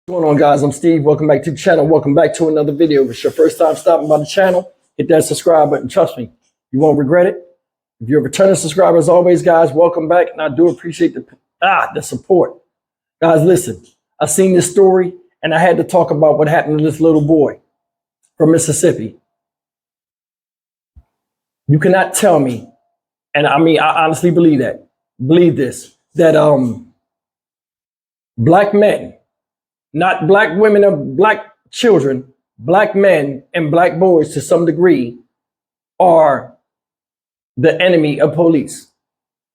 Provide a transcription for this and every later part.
What's going on, guys? I'm Steve. Welcome back to the channel. Welcome back to another video. If it's your first time stopping by the channel, hit that subscribe button. Trust me, you won't regret it. If you're a returning subscriber, as always, guys, welcome back. And I do appreciate the support. Guys, listen, I seen this story and I had to talk about what happened to this little boy from Mississippi. You cannot tell me, and I mean, I honestly believe this, that black men, not black women or black children, black men and black boys to some degree are the enemy of police.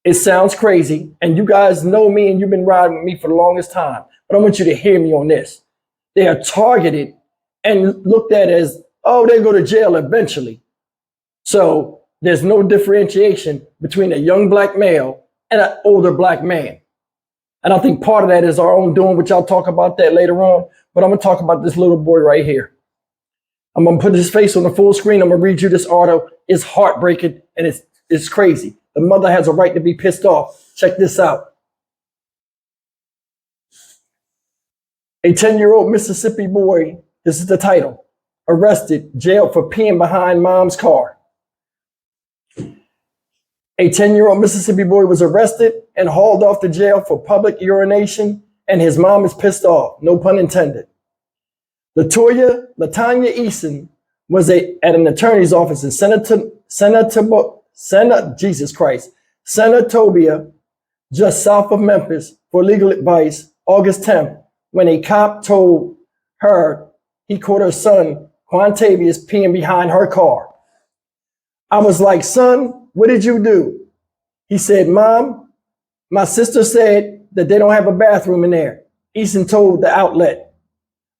It sounds crazy, and you guys know me and you've been riding with me for the longest time, but I want you to hear me on this. They are targeted and looked at as, oh, they go to jail eventually. So there's no differentiation between a young black male and an older black man. And I think part of that is our own doing, which I'll talk about that later on. But I'm going to talk about this little boy right here. I'm going to put his face on the full screen. I'm going to read you this article. It's heartbreaking and it's crazy. The mother has a right to be pissed off. Check this out. A 10-year-old Mississippi boy, this is the title, arrested, jailed for peeing behind mom's car. A 10-year-old Mississippi boy was arrested and hauled off to jail for public urination, and his mom is pissed off, no pun intended. Latanya Eason was at an attorney's office in Senatobia, just south of Memphis, for legal advice August 10th, when a cop told her he caught her son, Quantavious, peeing behind her car. I was like, son, what did you do? He said, Mom, my sister said that they don't have a bathroom in there. Eason told the outlet.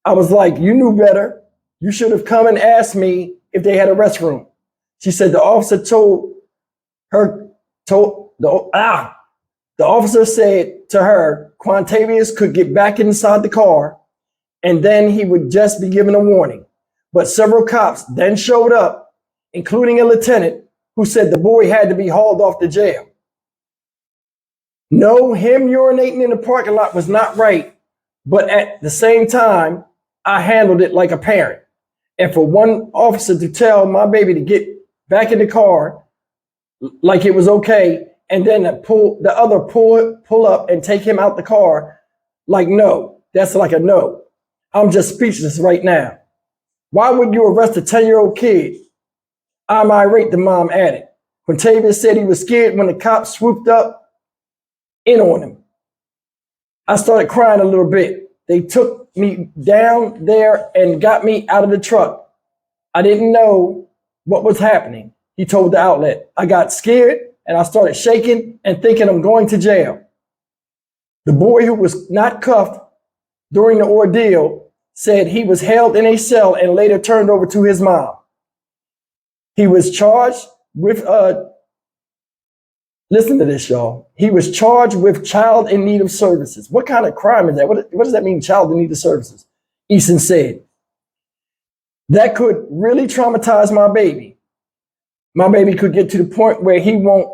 I was like, you knew better. You should have come and asked me if they had a restroom. She said the officer the officer said to her, Quantavious could get back inside the car and then he would just be given a warning. But several cops then showed up, including a lieutenant, who said the boy had to be hauled off to jail. No, him urinating in the parking lot was not right, but at the same time, I handled it like a parent. And for one officer to tell my baby to get back in the car like it was okay, and then pull up and take him out the car, like no, that's like a no. I'm just speechless right now. Why would you arrest a 10-year-old kid? I'm irate, the mom added. Quantavious said he was scared when the cops swooped up in on him. I started crying a little bit. They took me down there and got me out of the truck. I didn't know what was happening, he told the outlet. I got scared and I started shaking and thinking I'm going to jail. The boy, who was not cuffed during the ordeal, said he was held in a cell and later turned over to his mom. He was charged with, listen to this, y'all. He was charged with child in need of services. What kind of crime is that? What does that mean, child in need of services? Eason said. That could really traumatize my baby. My baby could get to the point where he won't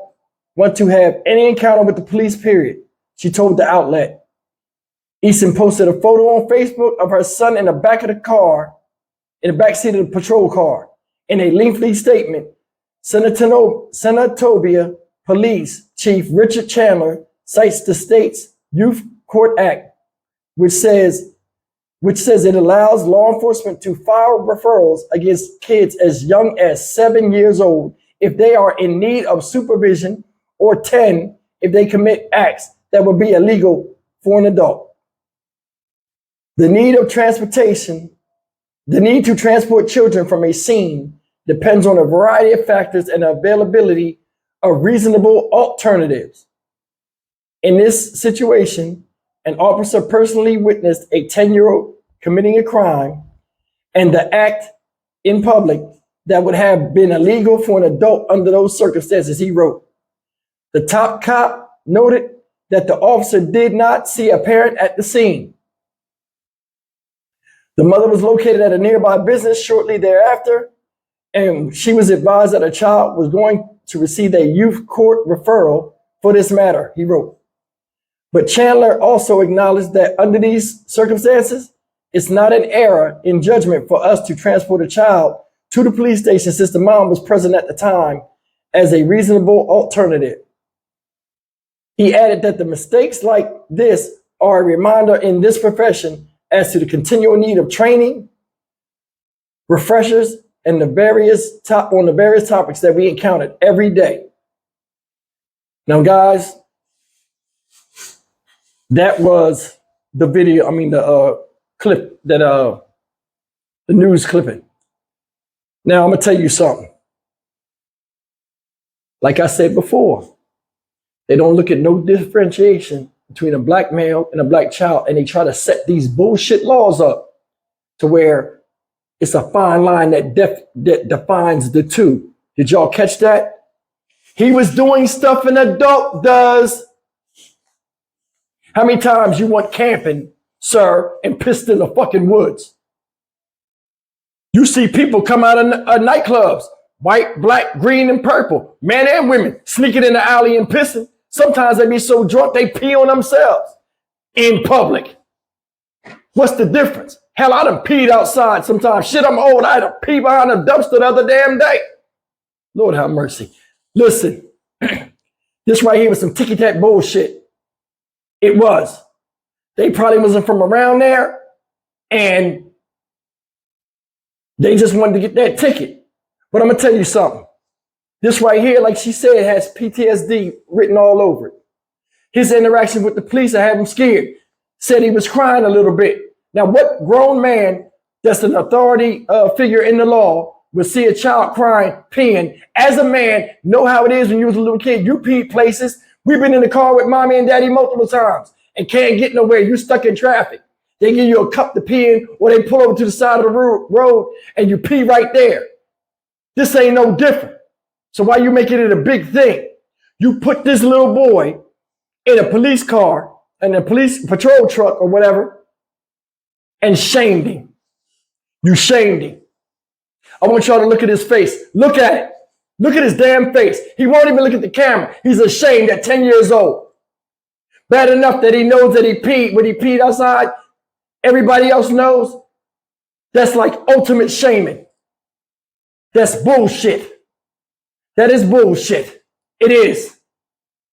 want to have any encounter with the police, period, she told the outlet. Eason posted a photo on Facebook of her son in the back of the car, in the backseat of the patrol car. In a lengthy statement, Senatobia Police Chief Richard Chandler cites the state's Youth Court Act, which says it allows law enforcement to file referrals against kids as young as 7 years old if they are in need of supervision, or 10 if they commit acts that would be illegal for an adult. The need to transport children from a scene depends on a variety of factors and the availability of reasonable alternatives. In this situation, an officer personally witnessed a 10-year-old committing a crime and the act in public that would have been illegal for an adult under those circumstances, he wrote. The top cop noted that the officer did not see a parent at the scene. The mother was located at a nearby business shortly thereafter, and she was advised that her child was going to receive a youth court referral for this matter, he wrote. But Chandler also acknowledged that under these circumstances, it's not an error in judgment for us to transport a child to the police station since the mom was present at the time as a reasonable alternative. He added that the mistakes like this are a reminder in this profession as to the continual need of training, refreshers, and the various topics that we encountered every day. Now, guys, that was the video. I mean, the clip that the news clipping. Now, I'm gonna tell you something. Like I said before, they don't look at no differentiation between a black male and a black child, and they try to set these bullshit laws up to where it's a fine line that defines the two. Did y'all catch that? He was doing stuff an adult does. How many times you went camping, sir, and pissed in the fucking woods? You see people come out of nightclubs, white, black, green, and purple, men and women, sneaking in the alley and pissing. Sometimes they be so drunk they pee on themselves in public. What's the difference? Hell, I done peed outside sometimes. Shit, I'm old. I had to pee behind a dumpster the other damn day. Lord have mercy. Listen, this right here was some ticky-tack bullshit. It was. They probably wasn't from around there, and they just wanted to get that ticket. But I'm going to tell you something. This right here, like she said, has PTSD written all over it. His interaction with the police, I had him scared. Said he was crying a little bit. Now, what grown man that's an authority figure in the law would see a child crying, peeing? As a man, know how it is when you was a little kid. You peed places. We've been in the car with mommy and daddy multiple times and can't get nowhere. You stuck in traffic. They give you a cup to pee in, or they pull over to the side of the road and you pee right there. This ain't no different. So why you making it a big thing? You put this little boy in a police car and a police patrol truck or whatever and shamed him. You shamed him. I want y'all to look at his face. Look at it. Look at his damn face. He won't even look at the camera. He's ashamed at 10 years old. Bad enough that he knows that he peed when he peed outside. Everybody else knows. That's like ultimate shaming. That's bullshit. That is bullshit. It is.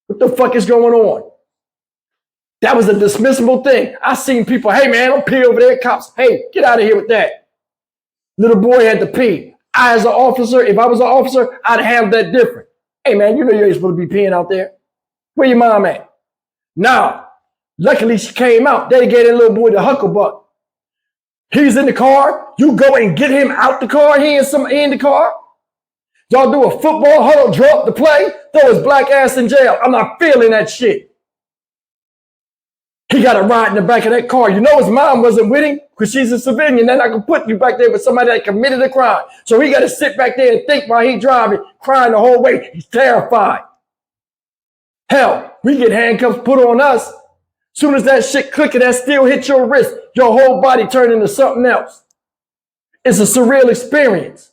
What the fuck is going on? That was a dismissible thing. I seen people, hey man, don't pee over there. Cops, hey, get out of here with that. Little boy had to pee. I, as an officer, if I was an officer, I'd have that different. Hey man, you know you ain't supposed to be peeing out there. Where your mom at? Now, luckily she came out. They gave that little boy the hucklebuck. He's in the car. You go and get him out the car. He in the car. Y'all do a football huddle, drop the play, throw his black ass in jail. I'm not feeling that shit. He got to ride in the back of that car. You know his mom wasn't with him because she's a civilian. They're not going to put you back there with somebody that committed a crime. So he got to sit back there and think while he driving, crying the whole way. He's terrified. Hell, we get handcuffs put on us. Soon as that shit click and that steel hits your wrist, your whole body turn into something else. It's a surreal experience.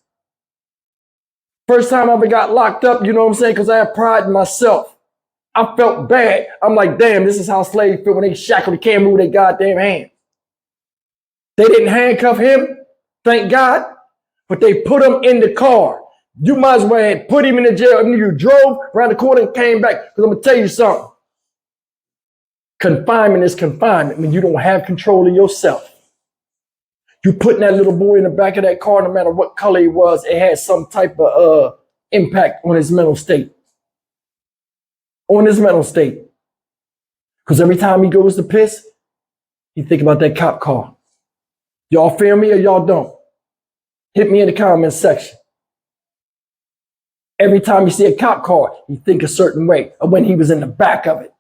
First time I ever got locked up, you know what I'm saying? Because I have pride in myself. I felt bad. I'm like, damn, this is how slaves feel when they shackled. They can't move their goddamn hands. They didn't handcuff him, thank God, but they put him in the car. You might as well have put him in the jail and you drove around the corner and came back. Because I'm going to tell you something. Confinement is confinement when you don't have control of yourself. You putting that little boy in the back of that car, no matter what color he was, it had some type of impact on his mental state. On his mental state. Because every time he goes to piss, he think about that cop car. Y'all feel me or y'all don't? Hit me in the comment section. Every time you see a cop car, you think a certain way of when he was in the back of it.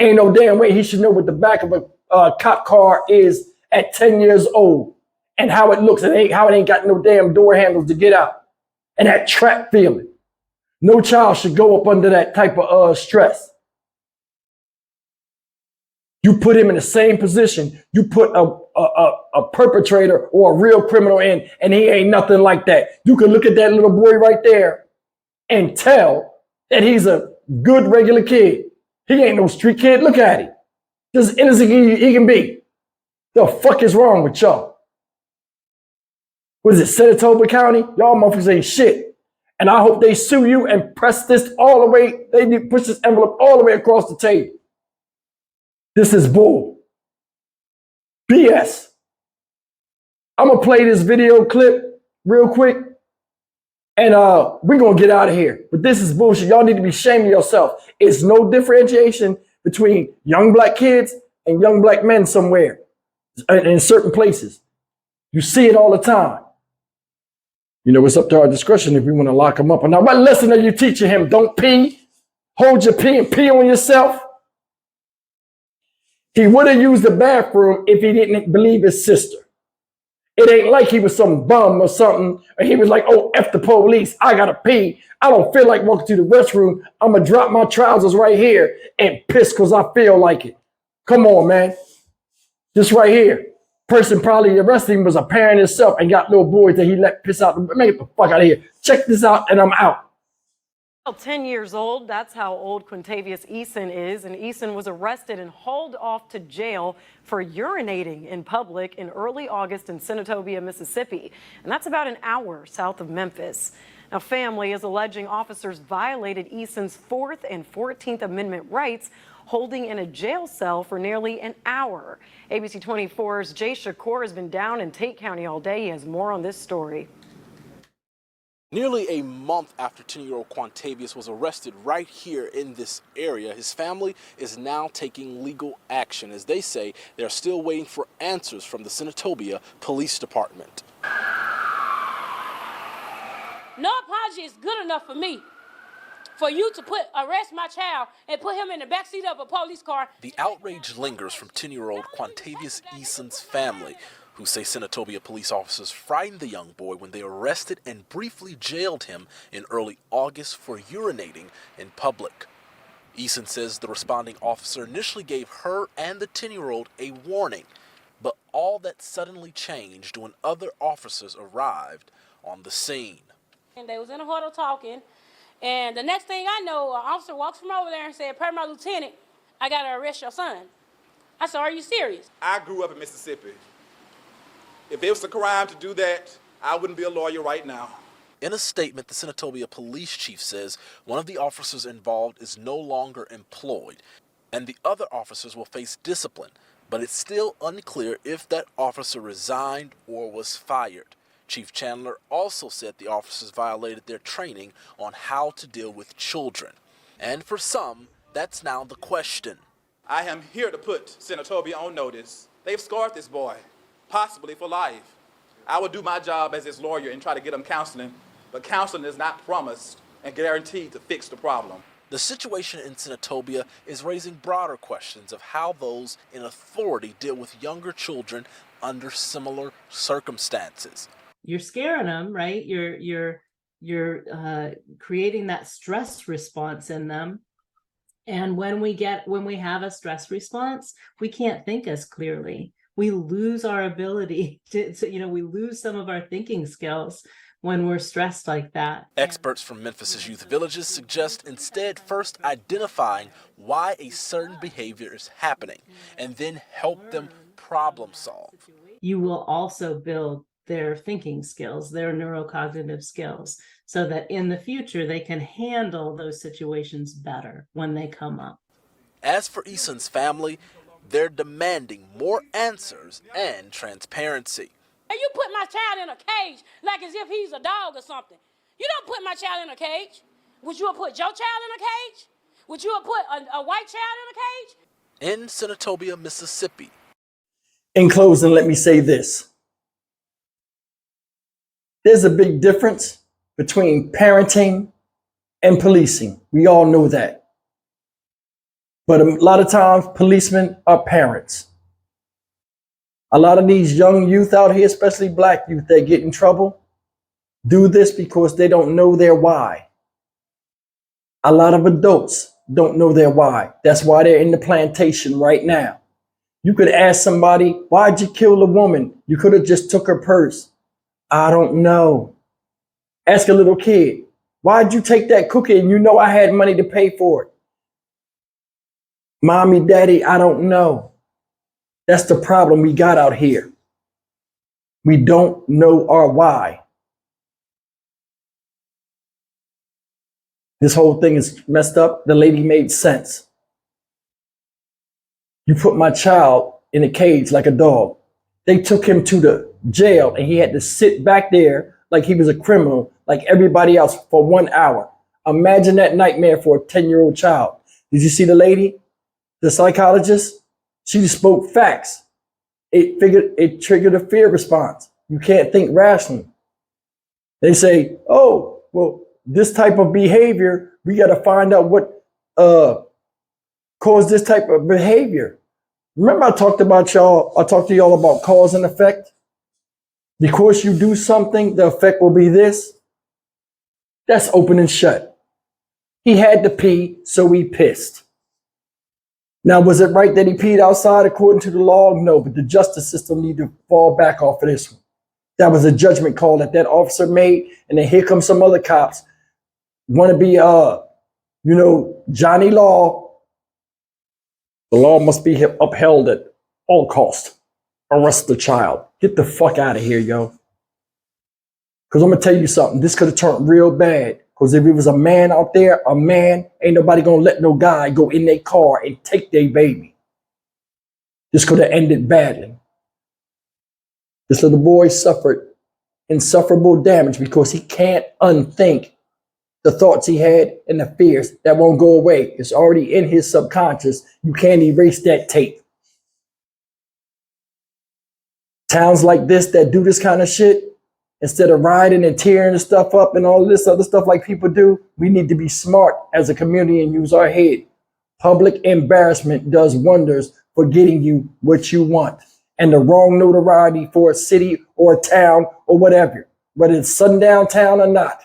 Ain't no damn way he should know what the back of a cop car is at 10 years old and how it looks and how it ain't got no damn door handles to get out. And that trap feeling. No child should go up under that type of stress. You put him in the same position. You put a perpetrator or a real criminal in, and he ain't nothing like that. You can look at that little boy right there and tell that he's a good regular kid. He ain't no street kid. Look at him. Just innocent he can be. The fuck is wrong with y'all? What is it, Senatobia County? Y'all motherfuckers ain't shit. And I hope they sue you and press this all the way, they need to push this envelope all the way across the table. This is bull. BS. I'm gonna play this video clip real quick and we're gonna get out of here. But this is bullshit. Y'all need to be ashamed of yourself. It's no differentiation between young black kids and young black men somewhere in certain places. You see it all the time. You know, it's up to our discretion if we want to lock him up. And now, what lesson are you teaching him? Don't pee. Hold your pee and pee on yourself. He would have used the bathroom if he didn't believe his sister. It ain't like he was some bum or something. And he was like, oh, F the police. I got to pee. I don't feel like walking to the restroom. I'm going to drop my trousers right here and piss because I feel like it. Come on, man. This right here. Person probably arrested him was a parent himself and got little boys that he let piss out. Man, get the fuck out of here. Check this out and I'm out. 10 years old, that's how old Quintavious Eason is, and Eason was arrested and hauled off to jail for urinating in public in early August in Senatobia, Mississippi, and that's about an hour south of Memphis. Now, family is alleging officers violated Eason's 4th and 14th Amendment rights, holding in a jail cell for nearly an hour. ABC 24's Jay Shakur has been down in Tate County all day. He has more on this story. Nearly a month after 10-year-old Quintavious was arrested right here in this area, his family is now taking legal action. As they say, they're still waiting for answers from the Senatobia Police Department. No apology is good enough for me. For you to arrest my child and put him in the backseat of a police car. The outrage lingers from 10-year-old Quintavious Eason's family, who say Senatobia police officers frightened the young boy when they arrested and briefly jailed him in early August for urinating in public. Eason says the responding officer initially gave her and the 10-year-old a warning, but all that suddenly changed when other officers arrived on the scene. And they was in a huddle talking, and the next thing I know, an officer walks from over there and said, "Per my lieutenant, I got to arrest your son." I said, "Are you serious?" I grew up in Mississippi. If it was a crime to do that, I wouldn't be a lawyer right now. In a statement, the Senatobia police chief says one of the officers involved is no longer employed, and the other officers will face discipline, but it's still unclear if that officer resigned or was fired. Chief Chandler also said the officers violated their training on how to deal with children. And for some, that's now the question. I am here to put Senatobia on notice. They've scarred this boy, possibly for life. I will do my job as his lawyer and try to get him counseling, but counseling is not promised and guaranteed to fix the problem. The situation in Senatobia is raising broader questions of how those in authority deal with younger children under similar circumstances. You're scaring them, right? You're creating that stress response in them. And when we have a stress response, we can't think as clearly. We lose our ability we lose some of our thinking skills when we're stressed like that. Experts from Memphis's youth villages suggest instead first identifying why a certain behavior is happening and then help them problem solve. You will also build their thinking skills, their neurocognitive skills, so that in the future they can handle those situations better when they come up. As for Eason's family, they're demanding more answers and transparency. And you put my child in a cage like as if he's a dog or something. You don't put my child in a cage. Would you have put your child in a cage? Would you have put a white child in a cage? In Senatobia, Mississippi. In closing, let me say this. There's a big difference between parenting and policing. We all know that. But a lot of times, policemen are parents. A lot of these young youth out here, especially black youth that get in trouble, do this because they don't know their why. A lot of adults don't know their why. That's why they're in the plantation right now. You could ask somebody, why'd you kill the woman? You could have just took her purse. I don't know. Ask a little kid, why'd you take that cookie and you know I had money to pay for it? Mommy, daddy, I don't know. That's the problem we got out here. We don't know our why. This whole thing is messed up. The lady made sense. You put my child in a cage like a dog. They took him to the jail and he had to sit back there like he was a criminal, like everybody else, for 1 hour. Imagine that nightmare for a 10-year-old child. Did you see the lady, the psychologist? She just spoke facts. It triggered a fear response. You can't think rationally. They say, oh, well, this type of behavior, we got to find out what caused this type of behavior. Remember I talked to y'all about cause and effect? Because you do something, the effect will be this. That's open and shut. He had to pee, so he pissed. Now, was it right that he peed outside according to the law? No, but the justice system need to fall back off of this one. That was a judgment call that officer made, and then here come some other cops want to be, Johnny Law. The law must be upheld at all costs. Arrest the child. Get the fuck out of here, yo. Because I'm going to tell you something. This could have turned real bad. Because if it was a man out there, a man, ain't nobody going to let no guy go in their car and take their baby. This could have ended badly. This little boy suffered insufferable damage because he can't unthink the thoughts he had and the fears that won't go away. It's already in his subconscious. You can't erase that tape. Towns like this that do this kind of shit, instead of rioting and tearing the stuff up and all of this other stuff like people do, we need to be smart as a community and use our head. Public embarrassment does wonders for getting you what you want. And the wrong notoriety for a city or a town or whatever, whether it's sundown town or not.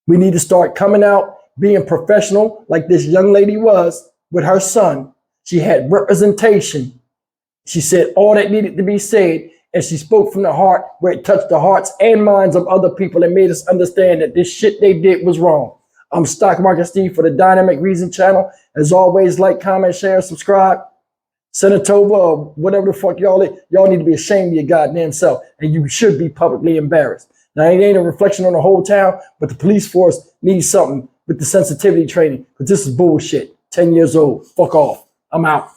We need to start coming out, being professional like this young lady was with her son. She had representation. She said all that needed to be said, and she spoke from the heart where it touched the hearts and minds of other people and made us understand that this shit they did was wrong. I'm Stock Market Steve for the Dynamic Reason channel. As always, like, comment, share, subscribe. Senatobia or whatever the fuck y'all need to be ashamed of your goddamn self, and you should be publicly embarrassed. Now, it ain't a reflection on the whole town, but the police force needs something with the sensitivity training, because this is bullshit. 10 years old. Fuck off. I'm out.